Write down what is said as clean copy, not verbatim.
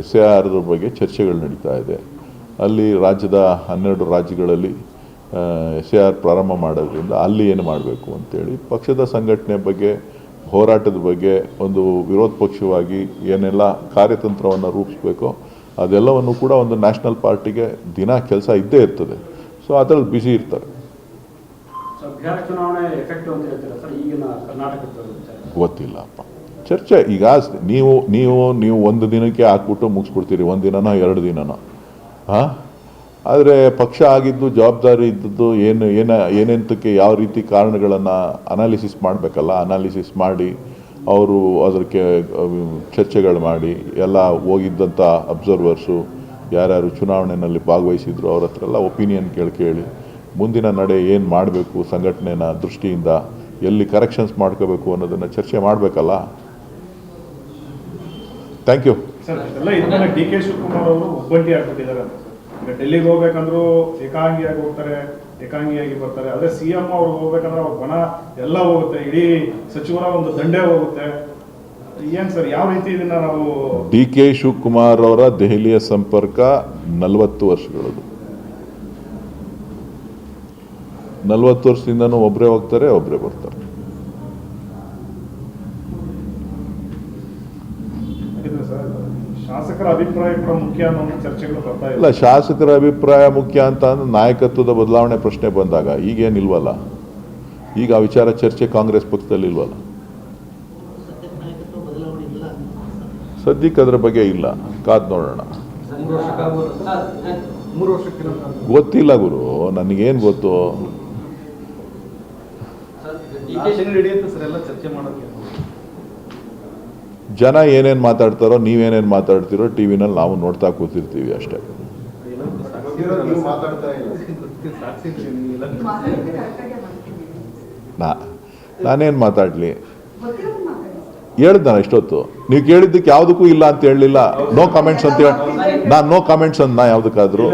SIR ಬಗ್ಗೆ ಚರ್ಚೆಗಳು ನಡೀತಾ ಇದೆ. ಅಲ್ಲಿ ರಾಜ್ಯದ 12 ರಾಜ್ಯಗಳಲ್ಲಿ SIR ಪ್ರಾರಂಭ ಮಾಡೋದ್ರಿಂದ ಅಲ್ಲಿ ಏನು ಮಾಡಬೇಕು ಅಂತೇಳಿ ಪಕ್ಷದ ಸಂಘಟನೆ ಬಗ್ಗೆ, ಹೋರಾಟದ ಬಗ್ಗೆ ಒಂದು ವಿರೋಧ ಪಕ್ಷವಾಗಿ ಏನೆಲ್ಲ ಕಾರ್ಯತಂತ್ರವನ್ನು ರೂಪಿಸಬೇಕೋ ಅದೆಲ್ಲವನ್ನು ಕೂಡ ಒಂದು ನ್ಯಾಷನಲ್ ಪಾರ್ಟಿಗೆ ದಿನ ಕೆಲಸ ಇದ್ದೇ ಇರ್ತದೆ. ಸೊ ಅದರಲ್ಲಿ ಬ್ಯುಸಿ ಇರ್ತಾರೆ. ಗೊತ್ತಿಲ್ಲಪ್ಪ, ಚರ್ಚೆ ಈಗ ನೀವು ಒಂದು ದಿನಕ್ಕೆ ಹಾಕ್ಬಿಟ್ಟು ಮುಗಿಸ್ಬಿಡ್ತೀರಿ, ಒಂದು ದಿನನೋ 2 ದಿನನೋ. ಆದರೆ ಪಕ್ಷ ಆಗಿದ್ದು, ಜವಾಬ್ದಾರಿ ಇದ್ದದ್ದು ಏನೆಂತಕ್ಕೆ ಯಾವ ರೀತಿ ಕಾರಣಗಳನ್ನು ಅನಾಲಿಸಿಸ್ ಮಾಡಬೇಕಲ್ಲ, ಅನಾಲಿಸಿಸ್ ಮಾಡಿ ಅವರು ಅದಕ್ಕೆ ಚರ್ಚೆಗಳು ಮಾಡಿ ಎಲ್ಲ ಹೋಗಿದ್ದಂಥ ಅಬ್ಸರ್ವರ್ಸು ಯಾರ್ಯಾರು ಚುನಾವಣೆಯಲ್ಲಿ ಭಾಗವಹಿಸಿದ್ರು ಅವ್ರ ಹತ್ರ ಎಲ್ಲ ಒಪಿನಿಯನ್ ಕೇಳಿ ಮುಂದಿನ ನಡೆ ಏನು ಮಾಡಬೇಕು, ಸಂಘಟನೆನ ದೃಷ್ಟಿಯಿಂದ ಎಲ್ಲಿ ಕರೆಕ್ಷನ್ಸ್ ಮಾಡ್ಕೋಬೇಕು ಅನ್ನೋದನ್ನು ಚರ್ಚೆ ಮಾಡಬೇಕಲ್ಲ. Thank you. DK ಶಿವಕುಮಾರ್ ಅವರು ಒಬ್ಬಂಟಿ ಆಗ್ಬಿಟ್ಟಿದ್ದಾರೆ. ಈಗ ಡೆಲ್ಲಿಗೆ ಹೋಗ್ಬೇಕಂದ್ರೂ ಏಕಾಂಗಿಯಾಗಿ ಹೋಗ್ತಾರೆ, ಏಕಾಂಗಿಯಾಗಿ ಬರ್ತಾರೆ. ಅದೇ CM ಅವ್ರು ಹೋಗ್ಬೇಕಂದ್ರೆ ಅವ್ರ ಬಣ ಎಲ್ಲ ಹೋಗುತ್ತೆ, ಇಡೀ ಸಚಿವರ ಒಂದು ದಂಡೇ ಹೋಗುತ್ತೆ. ಏನ್ ಸರ್, ಯಾವ ರೀತಿ ಇದನ್ನ ನಾವು? DK ಶಿವಕುಮಾರ್ ಅವರ ದೆಹಲಿಯ ಸಂಪರ್ಕ 40 ವರ್ಷಗಳದು. 40 ವರ್ಷದಿಂದನೂ ಒಬ್ಬರೇ ಹೋಗ್ತಾರೆ, ಒಬ್ಬರೇ ಬರ್ತಾರೆ. ಶಾಸಕರ ಅಭಿಪ್ರಾಯ ಕೂಡ ಮುಖ್ಯ ಅನ್ನೋ ಚರ್ಚೆಗಳು ಬರ್ತಾ ಇಲ್ಲ. ಶಾಸಕರ ಅಭಿಪ್ರಾಯ ಮುಖ್ಯ ಅಂತ ಅಂದ್ರೆ ನಾಯಕತ್ವದ ಬದಲಾವಣೆ ಪ್ರಶ್ನೆ ಬಂದಾಗ ಈಗೇನಿಲ್ವಲ್ಲ, ಈಗ ಆ ವಿಚಾರ ಚರ್ಚೆ ಕಾಂಗ್ರೆಸ್ ಪಕ್ಷದಲ್ಲಿ ಇಲ್ವಲ್ಲ. ಸದ್ಯಕ್ಕೆ ಅದರ ಬಗ್ಗೆ ಇಲ್ಲ, ಕಾದ್ ನೋಡೋಣ. ಗೊತ್ತಿಲ್ಲ ಗುರು, ನನಗೇನು ಗೊತ್ತು. ಜನ ಏನೇನು ಮಾತಾಡ್ತಾರೋ, ನೀವೇನೇನು ಮಾತಾಡ್ತೀರೋ ಟಿವಿನಲ್ಲಿ ನಾವು ನೋಡ್ತಾ ಕೂತಿರ್ತೀವಿ ಅಷ್ಟೇ. ನಾನೇನು ಮಾತಾಡಲಿ, ಹೇಳ್ದ ನಾನು ಇಷ್ಟೊತ್ತು. ನೀವು ಕೇಳಿದ್ದಕ್ಕೆ ಯಾವುದಕ್ಕೂ ಇಲ್ಲ ಅಂತ ಹೇಳಲಿಲ್ಲ. ನೋ ಕಮೆಂಟ್ಸ್ ಅಂತ ಹೇಳಿ ನಾನು ನೋ ಕಮೆಂಟ್ಸ್ ಅಂದ ಯಾವುದಕ್ಕಾದ್ರೂ.